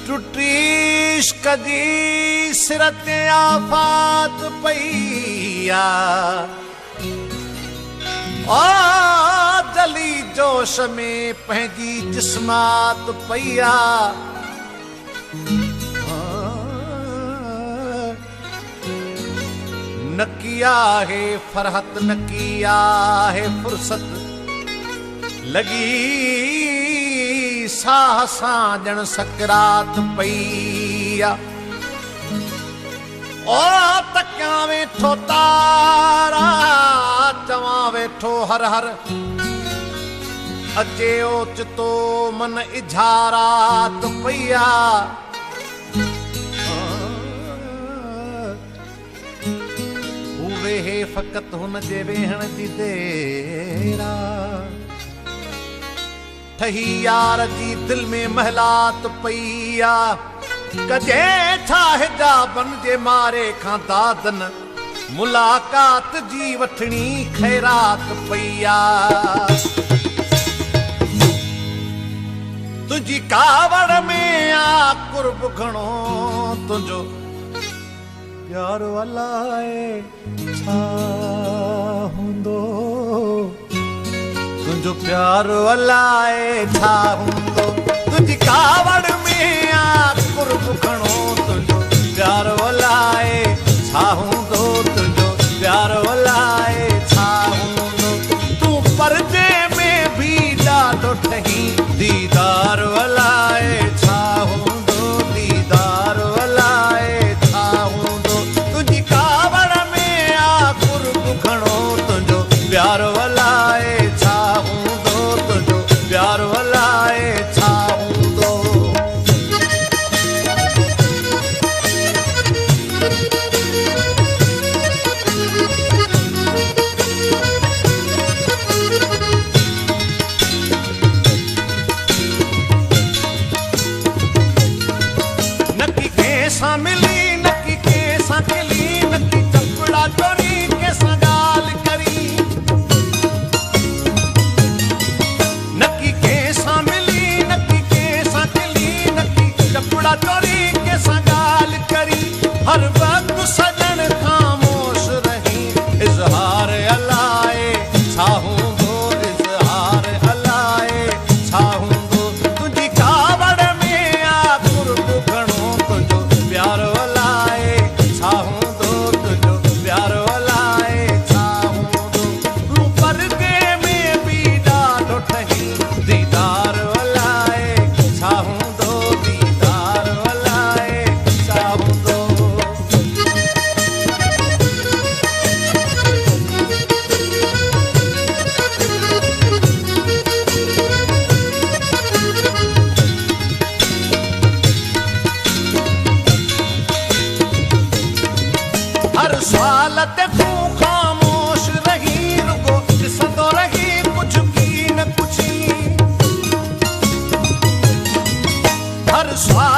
टुटीश कदी सिरत आफात पईया ओ जली जोश में पंहिंजी जिस्मात पईया न किया है फरहत न किया है फुर्सत लगी साह सां ॼण सकरात पईया ओ तकियां वेठो तारा चवां वेठो हर हर अचे ओचितो मन इझारात पईया वेहे फ़क़त हुन जे वेहण जी देरा ठही यार जी दिल में महलात पईया कजे छा हिजाबन जे मारे खां दादन मुलाकात जी वठणी खैरात पईया तुझी कावड़ में आ कुर्ब घणो तुझो प्यारो अलाए छा हूंदो तुझो प्यारो अलाए छा हूंदो तुझी कावड़ में आ कुर्ब घणो तुझो प्यारो अलाए छा हूंदो तुझो प्यारो अलाए छा हूंदो तूं पर्दे में भी ॾाढो ठही दीदार अलाए छा हूंदो दीदार अलाए छा हूंदो तुझी कावड़ में आ कुर्ब घणो तुझो प्यारो अलाए छा हूंदो तुझो प्यारो अलाए छा हूंदो नकी कंहिंसां मिली नकी कंहिंसां खिली नकी चपड़ा चोरी कंहिंसां ॻाल्हि करी नकी कंहिंसां मिली नकी कंहिंसां खिली नकी चपड़ा चोरी कंहिंसां ॻाल्हि करी हर वक़्तु सजण ख़ामोश रही इज़हार अलाए छा हूंदो इज़हार अलाए छा हूंदो तुंहिंजी कावड़ में आ कुर्ब घणो तुंहिंजो प्यारो अलाए छा हूंदो तुंहिंजो प्यारो अलाए छा हूंदो तूं पर्दे में बि ॾाढो ठही दीदार अलाए छा हूंदो दीदार अलाए छा हूंदो हर सवाल ते तूं ख़ामोश रही रुगो ॾिसंदो रही कुझु की न कुझु हर सवाल